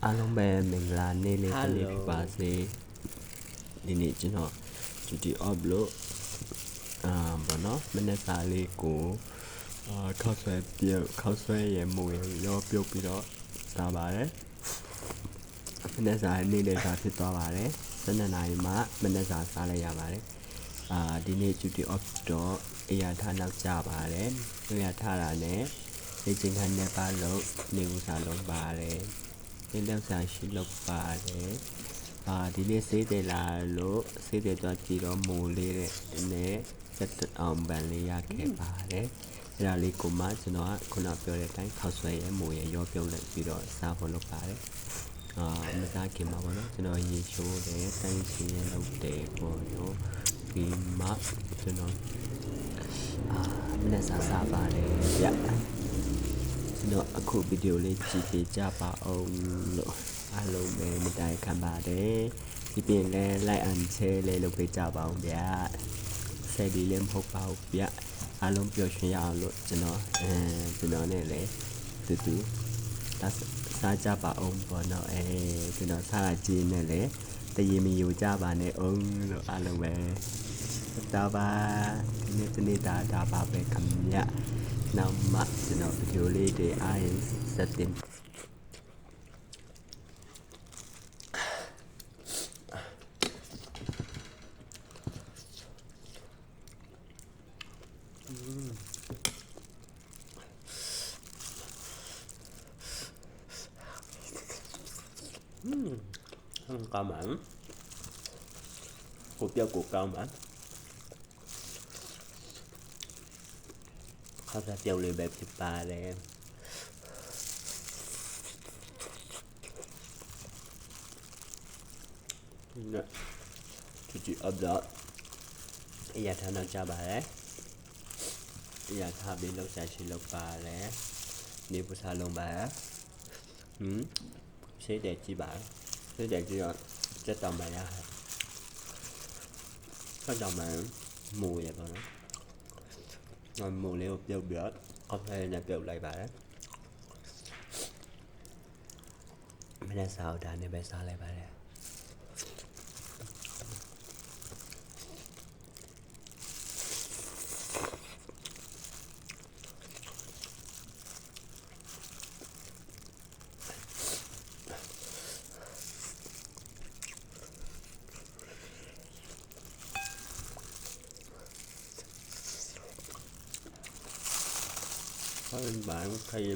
အားလုံးပဲမင်္ဂလာနေ့လေးတစ်နေ့ဖြစ်ပါစေဒီနေ့ကျွန်တော် duty off လို့ဘာနော်မနေ့စာလေးကိုခောက်ဆွဲရမို့ရောပြုတ်ပြီးတော့စားပါတယ်မနေ့စာနေ့လေးစာဖြစ်သွားပါတယ်12နာရီမှမနေ့စာစားလိုက်ရပါတယ်ဒီနေ့ duty off တော့အရာထားနောက်ကြပါတယ်အရာထားတာနဲ့လေ့ကျင့်ခန်းနဲ့ပါလို့နေဦးစာလုံးပါတယ်ဒီလောက်စာရှိလောက်ပါတယ်ဒီနေ့စေးတယ်လာလို့စေးတယ်တော့ကြည့်တော့မိုးလေးတဲ့နဲ့ဆက်အောင်ပန်လေးရခဲ့ပါတယ်အဲ့ဒါလေးကိုမှကျွန်တော်ကခုနပြောတဲ့အတိုင်းခောက်ဆွဲရဲမိုးရဲရောပြုတ်လိုက်ပြီးတော့စားဖို့လုပ်ပါတယ်မစားခင်မှာပေါ့နော်ကျွန်တော်ရေချိုးတယ်တိုင်းချင်းရဲလုပ်တယ်ပေါ့နော်ပြီးမှကျွန်တော်မနေ့စားပါတယ်ဗျကျွန်တော်အခုဗီဒီယိုလေးကြည့်ပေးကြပါအောင်လို့အားလုံးပဲမတိုင်ခံပါတယ်ဒီပြင်လဲလိုက်အန်ချဲလေးလုပ်ပေးကြပါအောင်ဗျာဆက်ဒီလေးမဟုတ်ပါဘူးဗျအားလုံးပျော်ရွှင်ရအောင်လို့ကျွန်တော်နဲ့လည်းတူစားကြပါအောင်ပေါ့နော်ကျွန်တော်စားကြည့်နေလေတရေမယူကြပါနဲ့အောင်လို့အားလုံးပဲဒါပါဒီနေ့ဒါပါပဲခင်ဗျနောက်မှကျွန်တော်ဗီဒီယိုလေးတွေအားရဆက်တင်ကောင်းပါကိုပြောက်ကိုကောင်းပါခါစားပြောက်လေးပဲဖြစ်ပါတယ်နော်ဒီအပ်တော့အရာထားနောက်ကြပါတယ်အရာထားပြီးလောက်စားရှိလောက်ပါတယ်နေပစားလုံးပါဆေးတယ်ကြည့်ပါဆေးတယ်ကြည့်တော့စက်တောင်မှရဟဲ့စက်တောင်မှမူရပါတော့မူလေးကိုပြုတ်ပြီးတော့အောက်ထဲနဲ့ပြုတ်လိုက်ပါတယ်မနေ့စာအုပ်ဒါနဲ့ပဲစားလိုက်ပါတယ်bạn khay